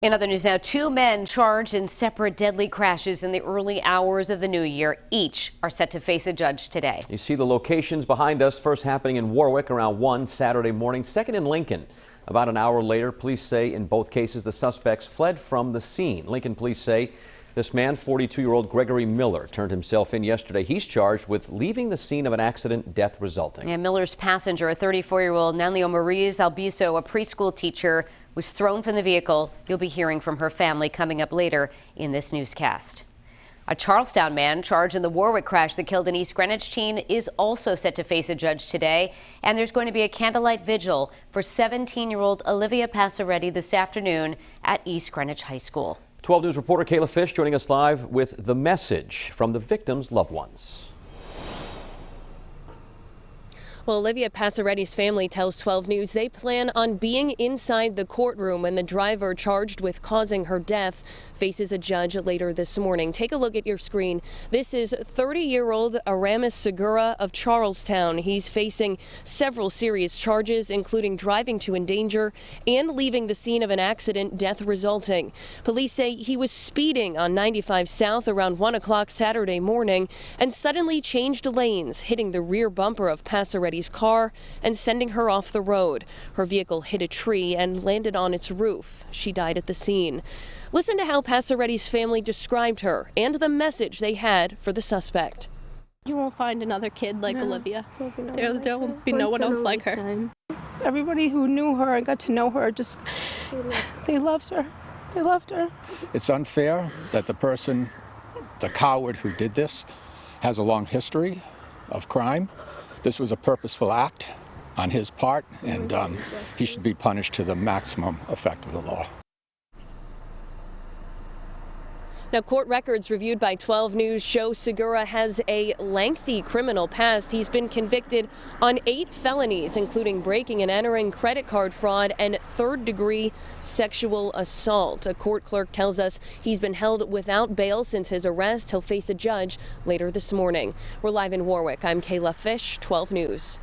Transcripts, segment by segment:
In other news now, two men charged in separate deadly crashes in the early hours of the new year. Each are set to face a judge today. You see the locations behind us, first happening in Warwick around 1 Saturday morning, second in Lincoln. About an hour later, police say in both cases the suspects fled from the scene. Lincoln police say this man, 42-year-old Gregory Miller, turned himself in yesterday. He's charged with leaving the scene of an accident, death resulting. Yeah, Miller's passenger, a 34-year-old Nanlio Marie Albiso, a preschool teacher, was thrown from the vehicle. You'll be hearing from her family coming up later in this newscast. A Charlestown man charged in the Warwick crash that killed an East Greenwich teen is also set to face a judge today. And there's going to be a candlelight vigil for 17-year-old Olivia Passaretti this afternoon at East Greenwich High School. 12 News reporter Kayla Fish joining us live with the message from the victims' loved ones. Well, Olivia Passaretti's family tells 12 News they plan on being inside the courtroom when the driver charged with causing her death faces a judge later this morning. Take a look at your screen. This is 30-year-old Aramis Segura of Charlestown. He's facing several serious charges, including driving to endanger and leaving the scene of an accident, death resulting. Police say he was speeding on 95 South around 1 o'clock Saturday morning and suddenly changed lanes, hitting the rear bumper of Passaretti's car and sending her off the road. Her vehicle hit a tree and landed on its roof. She died at the scene. Listen to how Passaretti's family described her and the message they had for the suspect. You won't find another kid like Olivia. There will be no one else like her. Everybody who knew her and got to know her, they loved her. They loved her. It's unfair that the coward who did this, has a long history of crime. This was a purposeful act on his part, and he should be punished to the maximum effect of the law. Now, court records reviewed by 12 News show Segura has a lengthy criminal past. He's been convicted on 8 felonies, including breaking and entering, credit card fraud, and third-degree sexual assault. A court clerk tells us he's been held without bail since his arrest. He'll face a judge later this morning. We're live in Warwick. I'm Kayla Fish, 12 News.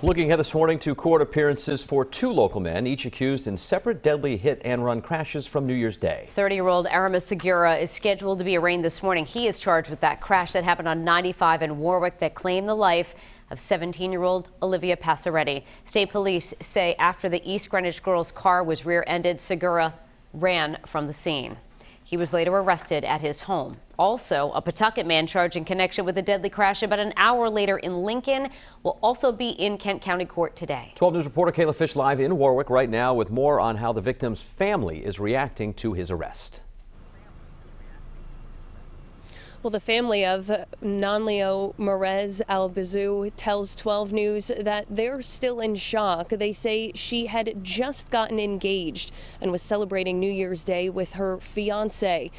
Looking ahead this morning to court appearances for 2 local men, each accused in separate deadly hit-and-run crashes from New Year's Day. 30-year-old Aramis Segura is scheduled to be arraigned this morning. He is charged with that crash that happened on 95 in Warwick that claimed the life of 17-year-old Olivia Passaretti. State police say after the East Greenwich girl's car was rear-ended, Segura ran from the scene. He was later arrested at his home. Also, a Pawtucket man charged in connection with a deadly crash about an hour later in Lincoln will also be in Kent County Court today. 12 News reporter Kayla Fish live in Warwick right now with more on how the victim's family is reacting to his arrest. Well, the family of Nanlio Marie Albiso tells 12 News that they're still in shock. They say she had just gotten engaged and was celebrating New Year's Day with her fiancé.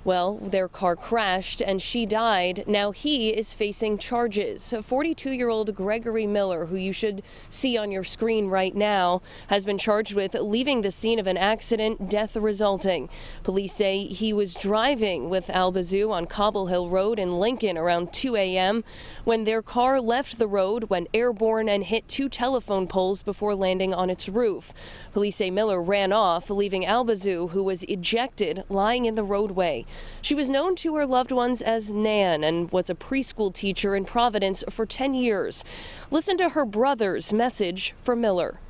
Well, their car crashed and she died. Now he is facing charges. 42-year-old Gregory Miller, who you should see on your screen right now, has been charged with leaving the scene of an accident, death resulting. Police say he was driving with Albiso on Cobble Hill Road in Lincoln around 2 a.m. when their car left the road, went airborne, and hit 2 telephone poles before landing on its roof. Police say Miller ran off, leaving Albiso, who was ejected, lying in the roadway. She was known to her loved ones as Nan and was a preschool teacher in Providence for 10 years. Listen to her brother's message for Miller.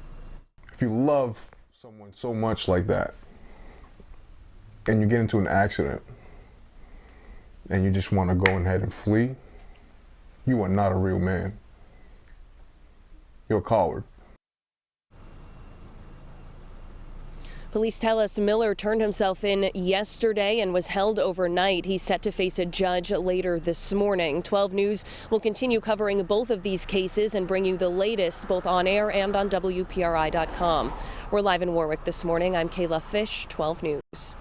If you love someone so much like that, and you get into an accident, and you just want to go ahead and flee, you are not a real man. You're a coward. Police tell us Miller turned himself in yesterday and was held overnight. He's set to face a judge later this morning. 12 News will continue covering both of these cases and bring you the latest both on air and on WPRI.com. We're live in Warwick this morning. I'm Kayla Fish, 12 News.